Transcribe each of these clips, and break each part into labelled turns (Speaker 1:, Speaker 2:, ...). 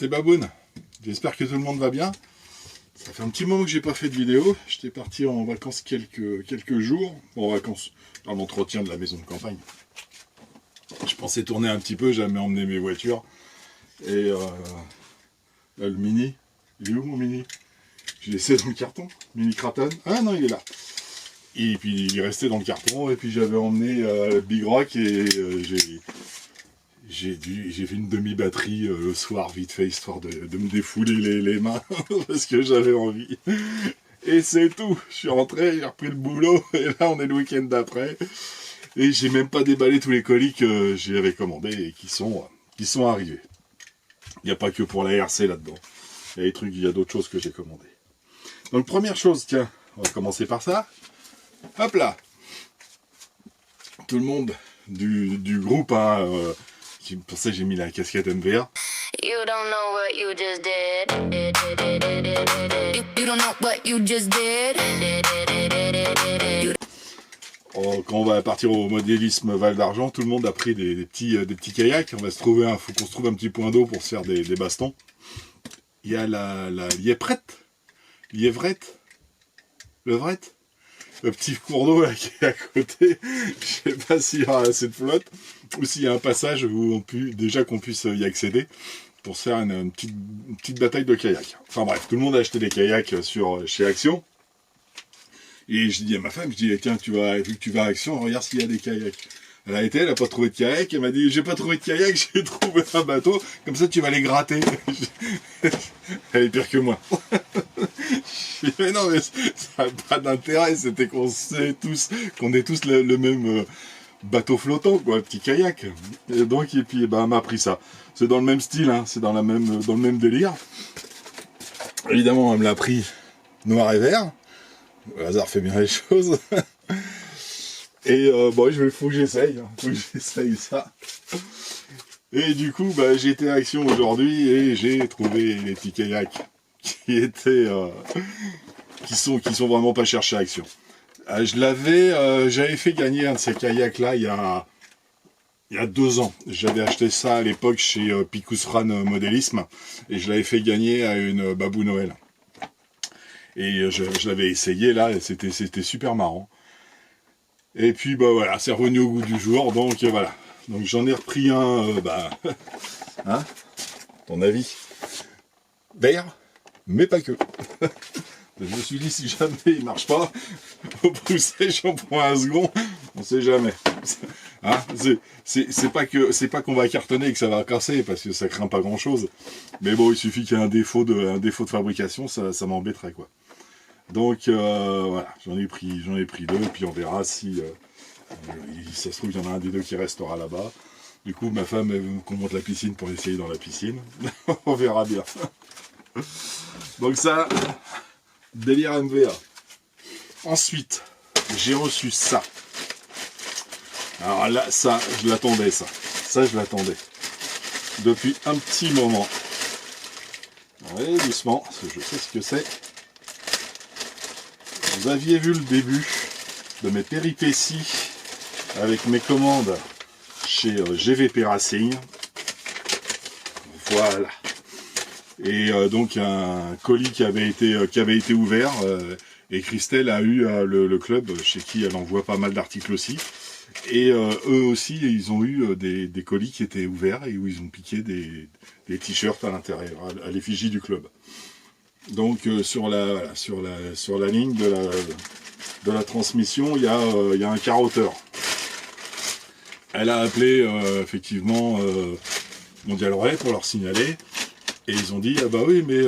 Speaker 1: c'est Baboun. J'espère que tout le monde va bien. Ça fait un petit moment que j'ai pas fait de vidéo. J'étais parti en vacances quelques jours. Bon, en vacances, dans l'entretien de la maison de campagne. Je pensais tourner un petit peu, j'avais emmené mes voitures. Et le mini, il est où mon mini? Je l'ai laissé dans le carton. Mini Kraton. Ah non, il est là. Et puis il est resté dans le carton. Et puis j'avais emmené le Big Rock et j'ai fait une demi-batterie le soir vite fait, histoire de me défouler les mains parce que j'avais envie. Et c'est tout. Je suis rentré, j'ai repris le boulot et là on est le week-end d'après. Et j'ai même pas déballé tous les colis que j'avais commandés et qui sont arrivés. Il n'y a pas que pour la RC là-dedans. Il y a d'autres choses que j'ai commandées. Donc première chose, tiens, on va commencer par ça. Hop là. Tout le monde du groupe, hein, pour ça j'ai mis la casquette MVA.
Speaker 2: You don't know what you just did. You don't know what you just did.
Speaker 1: Quand on va partir au modélisme Val d'Argent, tout le monde a pris des petits kayaks. Faut qu'on se trouve un petit point d'eau pour se faire des bastons. Il y a la Liévrette, le petit cours d'eau là qui est à côté. Je sais pas s'il y aura assez de flotte ou s'il y a un passage où qu'on puisse y accéder pour se faire une petite bataille de kayak. Enfin bref, tout le monde a acheté des kayaks chez Action. Et je dis à ma femme, tiens, vu que tu vas à Action, regarde s'il y a des kayaks. Elle a pas trouvé de kayak, elle m'a dit, j'ai pas trouvé de kayak, j'ai trouvé un bateau, comme ça tu vas les gratter. Elle est pire que moi. Je dis, mais non, mais ça n'a pas d'intérêt, c'était qu'on ait tous le même bateau flottant, quoi, petit kayak. Et puis, elle m'a pris ça. C'est dans le même style, hein, c'est dans le même délire. Évidemment, elle me l'a pris noir et vert. Le hasard fait bien les choses. Et il faut que j'essaye ça. Et du coup, j'ai été à Action aujourd'hui et j'ai trouvé les petits kayaks qui sont vraiment pas chers chez Action. J'avais fait gagner un de ces kayaks là il y a 2 ans. J'avais acheté ça à l'époque chez Picus Fran Modélisme et je l'avais fait gagner à une Babou Noël. Et je l'avais essayé là et c'était super marrant. Et puis voilà, c'est revenu au goût du jour, donc voilà. Donc j'en ai repris un, hein, ton avis, vert, mais pas que. Je me suis dit, si jamais il marche pas, au pousser, j'en prends un second, on sait jamais. Hein, c'est pas qu'on va cartonner et que ça va casser, parce que ça craint pas grand chose. Mais bon, il suffit qu'il y ait un défaut de fabrication, ça m'embêterait, quoi. Donc voilà, j'en ai pris 2, et puis on verra si ça se trouve il y en a un des 2 qui restera là-bas. Du coup ma femme elle veut qu'on monte la piscine pour essayer dans la piscine. On verra bien. Donc ça, délire MVA. Ensuite, j'ai reçu ça. Alors là, ça, je l'attendais ça. Ça, je l'attendais. Depuis un petit moment. Allez, doucement, parce que je sais ce que c'est. Vous aviez vu le début de mes péripéties avec mes commandes chez GVP Racing. Voilà. Et donc un colis qui avait été ouvert et Christelle a eu le club chez qui elle envoie pas mal d'articles aussi. Et eux aussi, ils ont eu des colis qui étaient ouverts et où ils ont piqué des t-shirts à l'intérieur, à l'effigie du club. Donc sur la ligne de la transmission, il y a un carotteur. Elle a appelé effectivement Mondial Relais pour leur signaler, et ils ont dit ah bah oui mais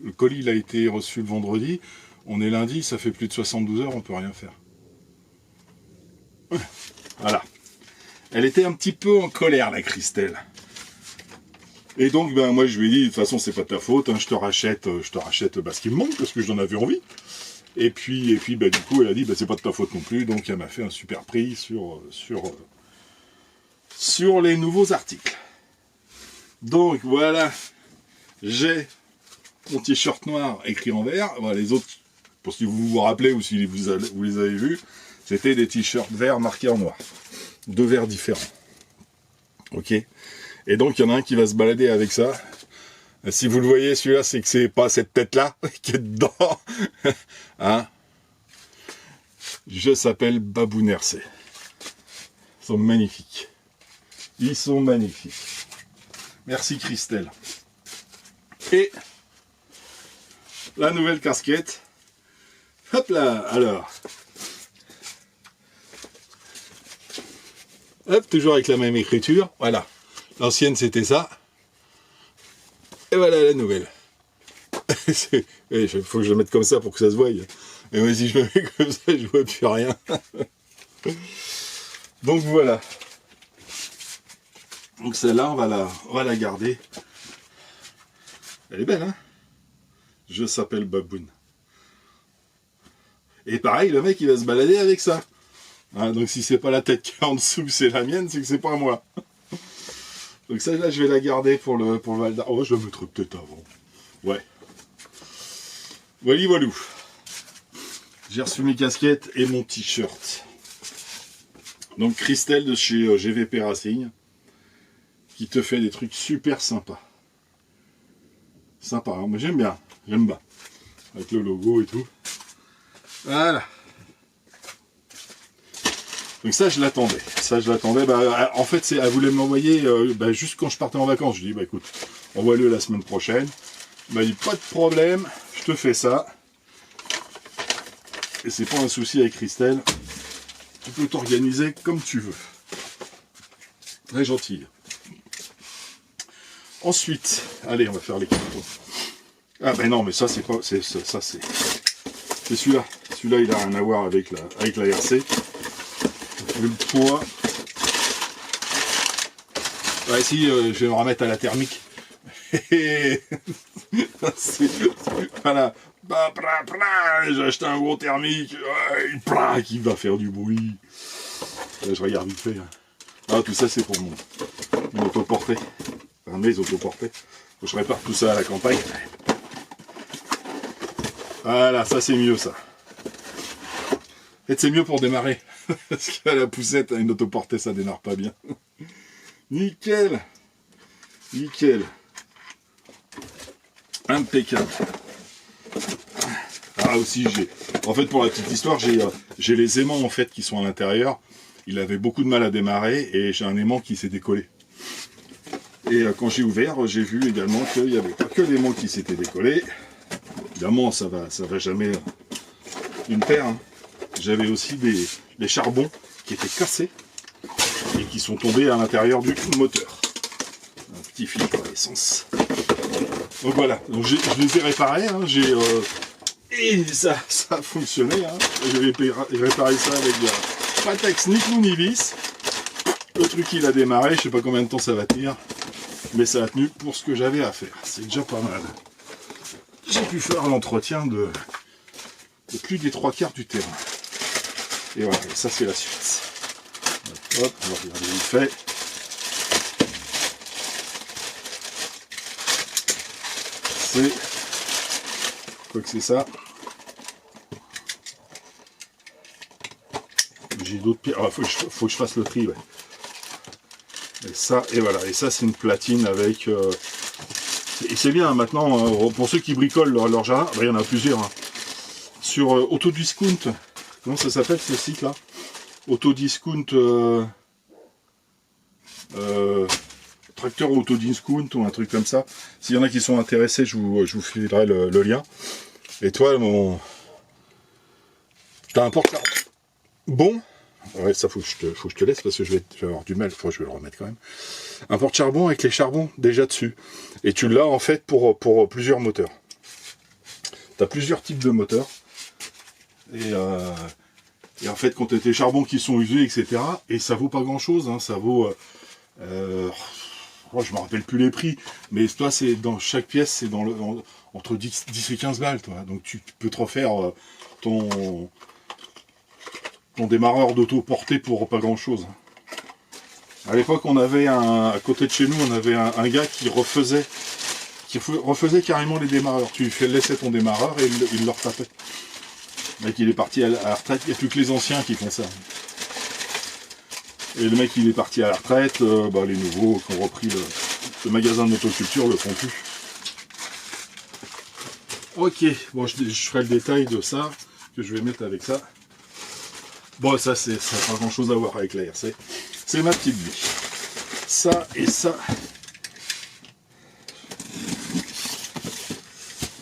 Speaker 1: le colis il a été reçu le vendredi, on est lundi, ça fait plus de 72 heures, on peut rien faire. Voilà. Elle était un petit peu en colère la Christelle. Et donc, moi, je lui ai dit, de toute façon, c'est pas ta faute, hein, je te rachète ce qui me manque, parce que j'en avais envie. Et puis, du coup, elle a dit, c'est pas de ta faute non plus, donc elle m'a fait un super prix sur les nouveaux articles. Donc, voilà, j'ai mon t-shirt noir écrit en vert. Voilà, les autres, pour si vous vous rappelez ou si vous les avez vus, c'était des t-shirts verts marqués en noir. 2 verts différents. Ok. Et donc, il y en a un qui va se balader avec ça Si vous le voyez, celui-là, c'est que c'est pas cette tête-là qui est dedans. Hein? Je s'appelle Baboon RC. Ils sont magnifiques. Ils sont magnifiques. Merci Christelle. Et la nouvelle casquette. Hop là, alors. Hop, toujours avec la même écriture. Voilà. L'ancienne, c'était ça. Et voilà la nouvelle. Il faut que je la mette comme ça pour que ça se voie. Et moi, si je me mets comme ça, je vois plus rien. Donc voilà. Donc celle-là, on va la garder. Elle est belle, hein? Je s'appelle Baboon. Et pareil, le mec, il va se balader avec ça. Hein, donc si c'est pas la tête qui est en dessous, c'est la mienne, c'est que c'est pas moi. Donc celle-là, je vais la garder pour le Val d'Arc. Oh, je la mettrai peut-être avant. Ouais. Voilà. J'ai reçu mes casquettes et mon t-shirt. Donc Christelle de chez GVP Racing, qui te fait des trucs super sympas. Sympa, hein, moi j'aime bien. Avec le logo et tout. Voilà. Donc ça je l'attendais. Bah, en fait elle voulait m'envoyer juste quand je partais en vacances. Je dis bah écoute, envoie-le la semaine prochaine. Elle m'a dit pas de problème, je te fais ça. Et c'est pas un souci avec Christelle. Tu peux t'organiser comme tu veux. Très gentille. Ensuite, allez, on va faire les cartons. Ah ben non, mais ça c'est pas, c'est celui-là. Celui-là, il a rien à voir avec la RC. Le poids. Ouais, si, je vais me remettre à la thermique. Voilà. J'ai acheté un gros thermique. Qui va faire du bruit. Là, je regarde vite fait. Ah, tout ça, c'est pour mon autoporté. Enfin, mes autoportés. Je répare tout ça à la campagne. Voilà, ça c'est mieux ça. En fait, c'est mieux pour démarrer. Parce qu'à la poussette, une autoportée, ça démarre pas bien. Nickel. Impeccable. Ah aussi, en fait, pour la petite histoire, j'ai les aimants en fait qui sont à l'intérieur. Il avait beaucoup de mal à démarrer et j'ai un aimant qui s'est décollé. Et quand j'ai ouvert, j'ai vu également qu'il n'y avait pas que l'aimant qui s'était décollé. Évidemment, ça va jamais d'une paire. Hein. J'avais aussi des charbons qui étaient cassés et qui sont tombés à l'intérieur du moteur. Un petit filtre à essence. Donc voilà, donc je les ai réparés. Hein. Et ça a fonctionné. Hein. J'ai réparé ça avec de la Patex ni clou ni vis. Le truc il a démarré, je sais pas combien de temps ça va tenir. Mais ça a tenu pour ce que j'avais à faire. C'est déjà pas mal. J'ai pu faire l'entretien de plus des 3/4 du terrain. Et voilà, et ça c'est la suite. Hop, on va regarder vite fait. C'est... Quoi que c'est ça. J'ai d'autres pierres. Ah, faut que je fasse le tri, ouais. Et ça, et voilà. Et ça, c'est une platine avec... Et c'est bien, maintenant, pour ceux qui bricolent leur jardin, il y en a plusieurs. Hein. Sur Autodiscount, comment ça s'appelle ce site-là? Autodiscount... Tracteur Autodiscount ou un truc comme ça. S'il y en a qui sont intéressés, je vous filerai le lien. Et toi, t'as un porte bon. Ouais, ça faut que je te laisse parce que je vais avoir du mal. Faut que je vais le remettre quand même. Un porte-charbon avec les charbons déjà dessus. Et tu l'as en fait pour plusieurs moteurs. Tu as plusieurs types de moteurs. Et en fait, quand tu as tes charbons qui sont usés, etc. Et ça vaut pas grand chose. Hein, ça vaut... je me rappelle plus les prix. Mais toi, c'est dans chaque pièce, c'est entre 10 et 15 balles. Toi. Donc tu peux te refaire ton démarreur d'auto-portée pour pas grand chose. À l'époque, on avait à côté de chez nous, on avait un gars qui refaisait carrément les démarreurs. Tu laissais ton démarreur et il le retapait. Le mec, il est parti à la retraite. Il n'y a plus que les anciens qui font ça. Et le mec, il est parti à la retraite. Les nouveaux qui ont repris le magasin de motoculture le font plus. Ok, bon, je ferai le détail de ça, que je vais mettre avec ça. Bon, ça n'a pas grand chose à voir avec la RC. C'est ma petite vie. Ça et ça.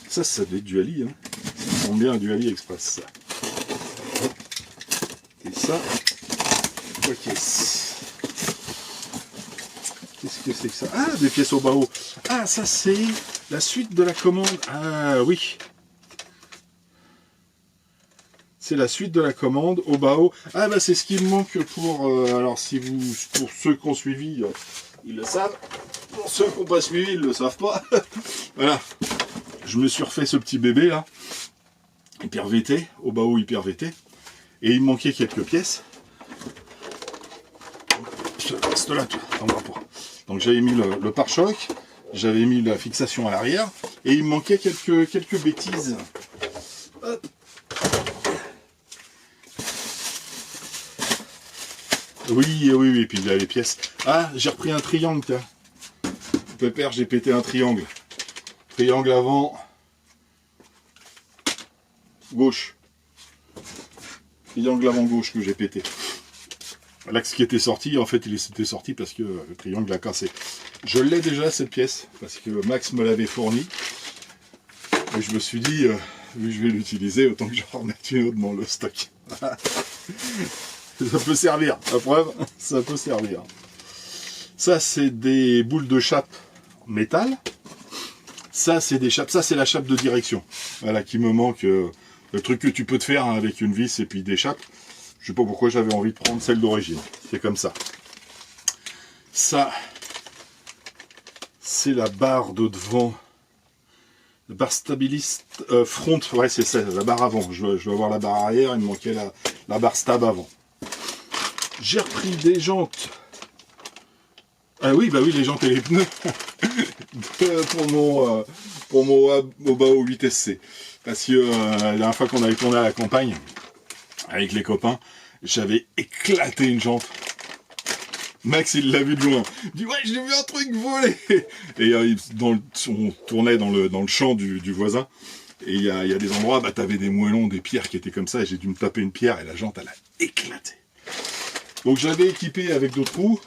Speaker 1: Ça doit être du Ali, hein. Ça sent bien du Ali Express, ça. Et ça, ok. Qu'est-ce que c'est que ça? Ah, des pièces au bao. Ah, ça c'est la suite de la commande. Ah oui. C'est la suite de la commande au bao. Ah bah c'est ce qui me manque pour... alors si vous... Pour ceux qui ont suivi, ils le savent. Pour ceux qui n'ont pas suivi, ils ne le savent pas. Voilà. Je me suis refait ce petit bébé là. Hyper VT. Au bao hyper VT. Et il me manquait quelques pièces. Reste là, toi. T'en vas pas. Donc j'avais mis le pare-choc. J'avais mis la fixation à l'arrière. Et il me manquait quelques bêtises. Hop. Oui, et puis il y a les pièces. Ah, j'ai repris un triangle, tiens. Pépère, j'ai pété un triangle. Triangle avant. Gauche. Triangle avant gauche que j'ai pété. L'axe qui était sorti, en fait, il était sorti parce que le triangle a cassé. Je l'ai déjà, cette pièce, parce que Max me l'avait fourni. Et je me suis dit, vu que je vais l'utiliser, autant que je remette une autre dans le stock. Ça peut servir, la preuve, ça peut servir. Ça, c'est des boules de chape métal. Ça, c'est des chapes. Ça, c'est la chape de direction. Voilà, qui me manque. Le truc que tu peux te faire hein, avec une vis et puis des chapes. Je sais pas pourquoi j'avais envie de prendre celle d'origine. C'est comme ça. Ça, c'est la barre de devant. La barre stabiliste front. Ouais, c'est ça, la barre avant. Je dois avoir la barre arrière. Il me manquait la barre stab avant. J'ai repris des jantes. Ah oui, bah oui, les jantes et les pneus pour mon Obao 8SC. Parce que la dernière fois qu'on avait tourné à la campagne avec les copains, j'avais éclaté une jante. Max, il l'a vu de loin. Il dit ouais, j'ai vu un truc voler. Et on tournait dans le champ du voisin. Et il y a des endroits, bah t'avais des moellons, des pierres qui étaient comme ça. Et j'ai dû me taper une pierre et la jante, elle a éclaté. Donc j'avais équipé avec d'autres roues,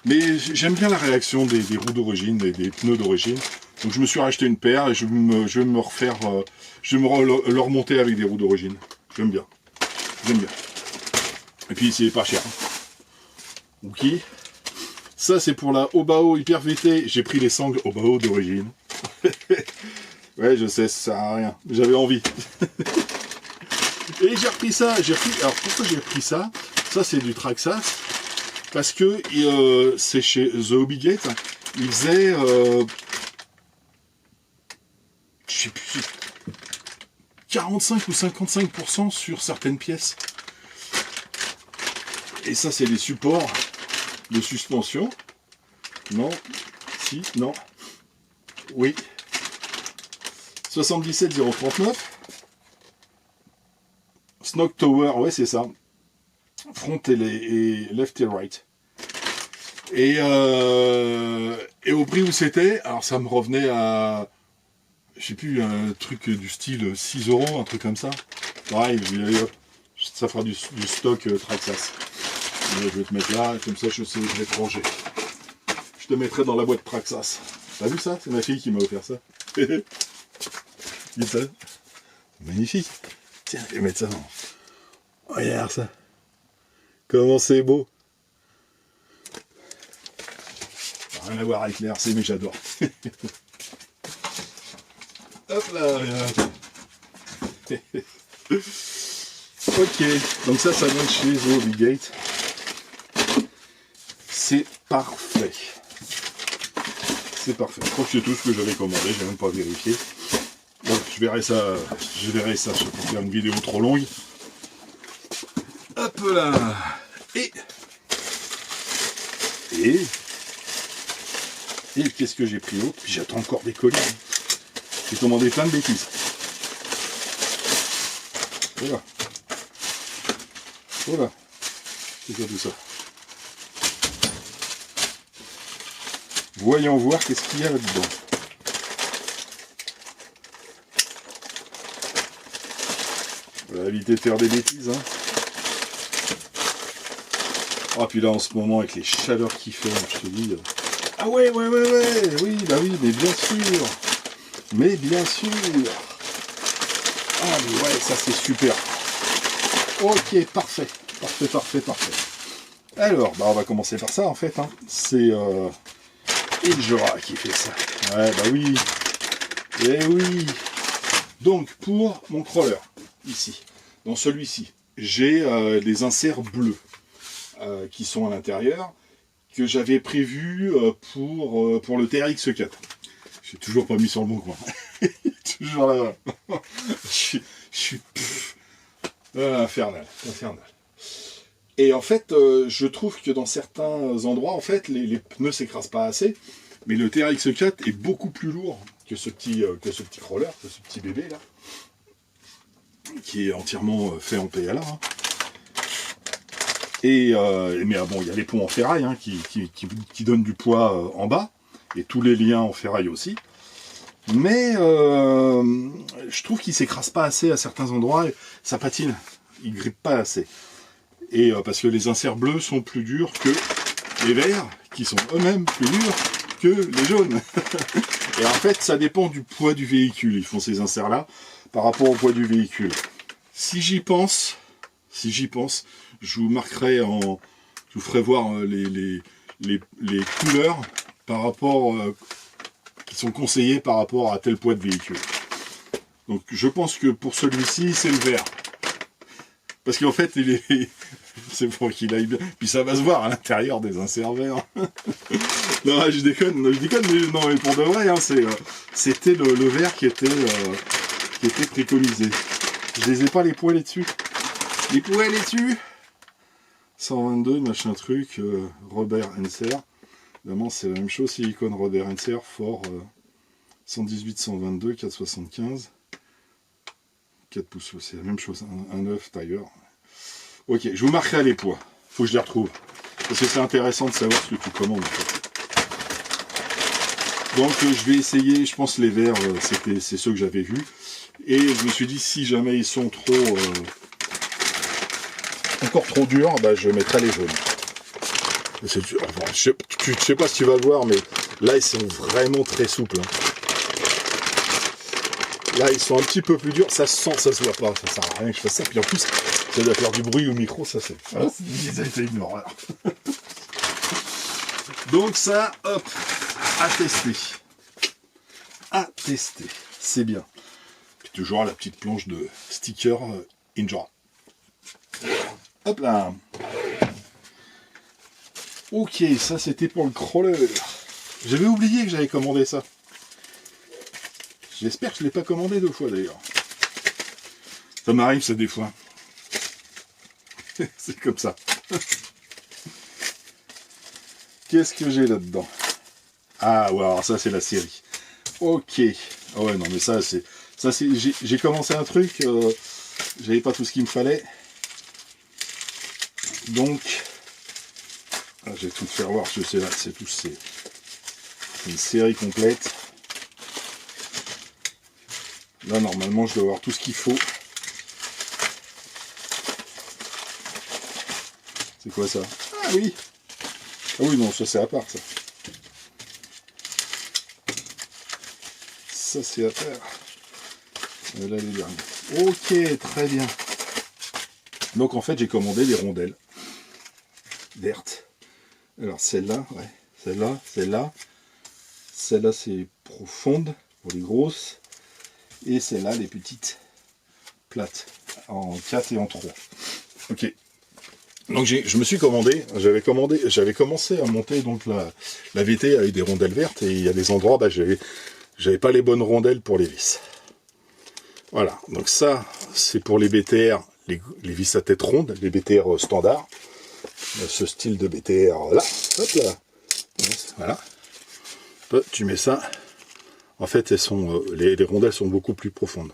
Speaker 1: mais j'aime bien la réaction des roues d'origine, des pneus d'origine. Donc je me suis racheté une paire et je vais me refaire, je vais me le remonter avec des roues d'origine. J'aime bien. Et puis c'est pas cher. Ok. Ça c'est pour la Obao Hyper VT. J'ai pris les sangles Obao d'origine. Ouais, je sais, ça sert à rien. J'avais envie. Et j'ai repris ça. Alors pourquoi j'ai repris ça? Ça c'est du Traxxas parce que c'est chez The Hobby Gate. Ils faisaient je sais plus 45 ou 55% sur certaines pièces. Et ça c'est des supports de suspension. Non, si, non, oui. 77 039. Snog Tower, ouais c'est ça. Front et left et right. Et au prix où c'était, alors ça me revenait à, je sais plus, un truc du style 6 €, un truc comme ça. Pareil, ça fera du stock Traxxas. Je vais te mettre là, comme ça je sais où je vais te ranger. Je te mettrai dans la boîte Traxxas. T'as vu ça? C'est ma fille qui m'a offert ça. Dis ça. Magnifique. Tiens, je vais mettre ça dans. Regarde ça. Comment c'est beau. Rien à voir avec les RC, mais j'adore. Hop là, regarde. Ok, donc ça vient de chez The Hobby Gate. C'est parfait. C'est parfait. Je crois que c'est tout ce que j'avais commandé, j'ai même pas vérifié. Bon, je verrai ça pour faire une vidéo trop longue. Hop là. Et qu'est-ce que j'ai pris d'autre? Puis j'attends encore des colis. J'ai commandé plein de bêtises. Voilà. Voilà. C'est quoi tout ça? Voyons voir qu'est-ce qu'il y a là-dedans. va éviter de faire des bêtises. Hein. Ah, puis là, en ce moment, avec les chaleurs qu'il fait, je te dis... Ah ouais, oui, bah oui, mais bien sûr. Mais bien sûr. Ah, mais ouais, ça c'est super. Ok, parfait. Parfait. Alors, bah on va commencer par ça, en fait. Hein. C'est Injora qui fait ça. Ouais, bah oui. Eh oui. Donc, pour mon crawler, ici, dans celui-ci, j'ai des inserts bleus qui sont à l'intérieur, que j'avais prévu pour le TRX4. J'ai toujours pas mis sur le bon coin. Toujours là. Je suis infernal. Et en fait, je trouve que dans certains endroits, en fait, les pneus s'écrasent pas assez, mais le TRX4 est beaucoup plus lourd que ce petit crawler, que ce petit bébé là, qui est entièrement fait en PLA. Hein. Mais bon, il y a les ponts en ferraille hein, qui donnent du poids en bas, et tous les liens en ferraille aussi. Mais je trouve qu'il s'écrase pas assez à certains endroits, et ça patine, il grippe pas assez. Et parce que les inserts bleus sont plus durs que les verts, qui sont eux-mêmes plus durs que les jaunes. Et en fait, ça dépend du poids du véhicule, ils font ces inserts-là, par rapport au poids du véhicule. Si j'y pense, je vous marquerai je vous ferai voir les couleurs par rapport qui sont conseillées par rapport à tel poids de véhicule. Donc je pense que pour celui-ci, c'est le vert. Parce qu'en fait, c'est pour qu'il aille bien. Puis ça va se voir à l'intérieur des inserts verts. Non, je déconne, mais non, mais pour de vrai, hein, c'était le vert qui était préconisé. Je les ai pas les poêlés dessus. Les poêlés dessus 122, machin truc, Robert Enser. Évidemment, c'est la même chose, silicone Robert Enser, fort 118, 122, 475. 4 pouces, c'est la même chose, un 9 tailleur. Ok, je vous marquerai les poids. Faut que je les retrouve. Parce que c'est intéressant de savoir ce que tu commandes. En fait. Donc je vais essayer, je pense les verts, c'est ceux que j'avais vus. Et je me suis dit, si jamais ils sont encore trop durs, bah, je mettrai les jaunes. Enfin, je sais pas si tu vas le voir, mais là ils sont vraiment très souples. Hein. Là, ils sont un petit peu plus durs, ça se sent, ça se voit pas, ça sert à rien que je fasse ça. Puis en plus, ça doit faire du bruit au micro, ça c'est une horreur. Donc ça, hop, à tester, c'est bien. Puis toujours la petite planche de sticker Injora. Hop là. Ok, ça c'était pour le crawler. J'avais oublié que j'avais commandé ça. J'espère que je ne l'ai pas commandé 2 fois d'ailleurs. Ça m'arrive ça des fois. C'est comme ça. Qu'est-ce que j'ai là-dedans? Ah ouais, alors ça c'est la série. Ok. Ah ouais, non mais ça c'est... J'ai commencé un truc, j'avais pas tout ce qu'il me fallait. Donc... Ah, je vais tout faire voir, je sais là, c'est une série complète. Là, normalement, je dois avoir tout ce qu'il faut. C'est quoi ça? Ah oui! Ah oui, non, ça c'est à part, ça. Ça c'est à part. Et là, les derniers. Ok, très bien. Donc, en fait, j'ai commandé des rondelles vertes. Alors, celle-là, ouais. Celle-là, c'est profonde, pour les grosses. Et celle-là, les petites plates, en 4 et en 3. Ok. Donc je me suis commandé, j'avais commencé à monter donc la VT avec des rondelles vertes, et il y a des endroits, bah, j'avais pas les bonnes rondelles pour les vis. Voilà, donc ça, c'est pour les BTR, les vis à tête ronde, les BTR standards. Ce style de BTR là, hop là, voilà. Hop, tu mets ça. En fait, les rondelles sont beaucoup plus profondes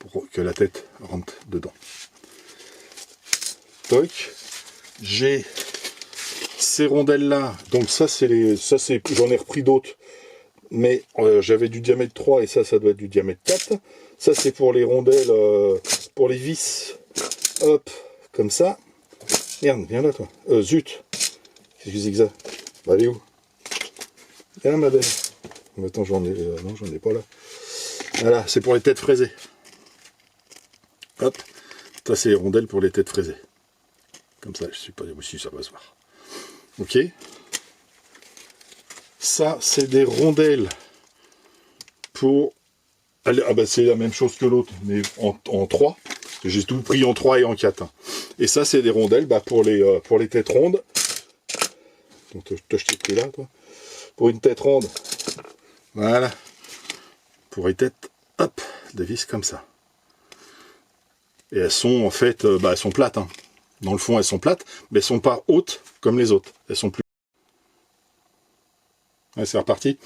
Speaker 1: pour que la tête rentre dedans. Toc. J'ai ces rondelles là. Donc ça, j'en ai repris d'autres, mais j'avais du diamètre 3 et ça doit être du diamètre 4. Ça, c'est pour les rondelles, pour les vis hop, comme ça. Merde, viens là toi. Zut. Qu'est-ce que c'est que ça? Bah, elle est où? Viens ma belle. Attends, j'en ai... non, j'en ai pas là. Voilà, c'est pour les têtes fraisées. Hop. Ça, c'est les rondelles pour les têtes fraisées. Comme ça, je suis pas... Si, ça va se voir. Ok. Ça, c'est des rondelles pour... Ah bah, c'est la même chose que l'autre, mais en 3. J'ai tout pris en 3 et en 4. Et ça, c'est des rondelles bah, pour les têtes rondes. Donc, te jeter pris là, toi. Pour une tête ronde. Voilà. Pour les têtes, hop, de vis comme ça. Et elles sont, en fait, elles sont plates. Hein. Dans le fond, elles sont plates, mais elles sont pas hautes comme les autres. Elles sont plus... Ouais, c'est reparti.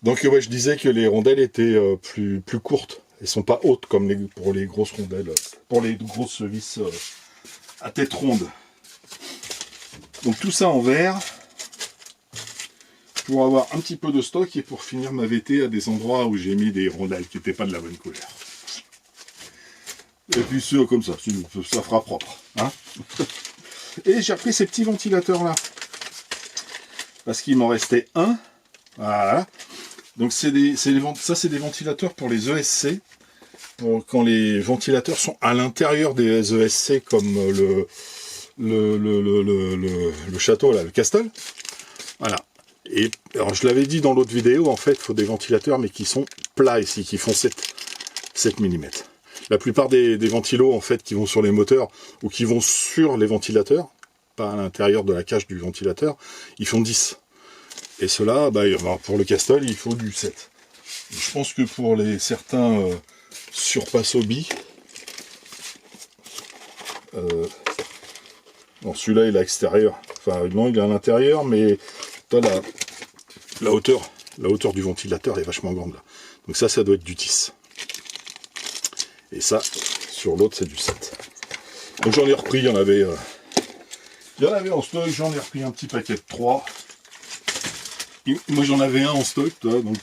Speaker 1: Donc, ouais, je disais que les rondelles étaient plus courtes. Elles sont pas hautes comme pour les grosses rondelles, pour les grosses vis à tête ronde. Donc tout ça en verre pour avoir un petit peu de stock et pour finir ma VT à des endroits où j'ai mis des rondelles qui n'étaient pas de la bonne couleur. Et puis c'est comme ça, ça fera propre. Hein. Et j'ai repris ces petits ventilateurs là. Parce qu'il m'en restait un. Voilà. Donc ça c'est des ventilateurs pour les ESC. Quand les ventilateurs sont à l'intérieur des ESC comme le château là, le castle. Voilà. Et alors je l'avais dit dans l'autre vidéo, en fait, il faut des ventilateurs mais qui sont plats ici, qui font 7 mm. La plupart des ventilos en fait qui vont sur les moteurs ou qui vont sur les ventilateurs, pas à l'intérieur de la cage du ventilateur, ils font 10. Et cela, pour le castle, il faut du 7. Je pense que pour certains surpasse hobby, celui-là il est à l'extérieur. Enfin non, il est à l'intérieur, mais la hauteur du ventilateur est vachement grande là. Donc ça doit être du 10. Et ça, sur l'autre, c'est du 7. Donc j'en ai repris, il y en avait en stock, j'en ai repris un petit paquet de 3. Et moi j'en avais un en stock, donc,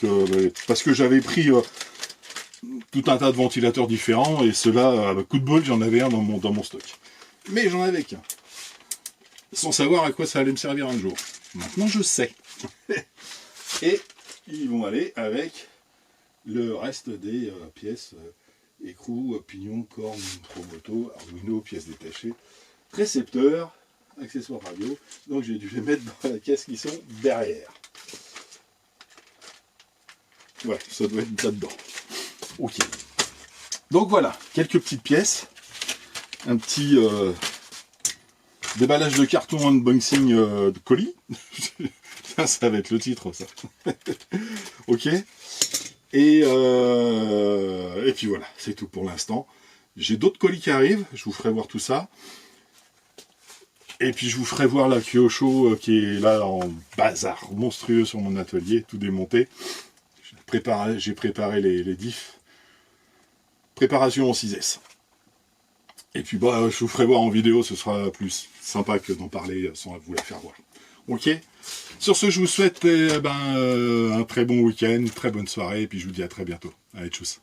Speaker 1: parce que j'avais pris tout un tas de ventilateurs différents, et ceux-là, coup de bol, j'en avais un dans mon stock. Mais j'en avais qu'un. Sans savoir à quoi ça allait me servir un jour. Maintenant je sais. Et ils vont aller avec le reste des pièces écrou, pignon, corne, promoto, Arduino, pièces détachées, récepteurs, accessoires radio. Donc j'ai dû les mettre dans la caisse qui sont derrière. Ouais, ça doit être là-dedans. Ok. Donc voilà, quelques petites pièces. Un petit déballage de carton unboxing de colis. Ça va être le titre, ça. Ok. Et puis voilà, c'est tout pour l'instant. J'ai d'autres colis qui arrivent, je vous ferai voir tout ça. Et puis je vous ferai voir la Kyosho qui est là en bazar monstrueux sur mon atelier, tout démonté. J'ai préparé les diffs. Préparation en 6S. Et puis je vous ferai voir en vidéo, ce sera plus sympa que d'en parler sans vous la faire voir. Ok. Sur ce, je vous souhaite un très bon week-end, très bonne soirée, et puis je vous dis à très bientôt. Allez, tchuss.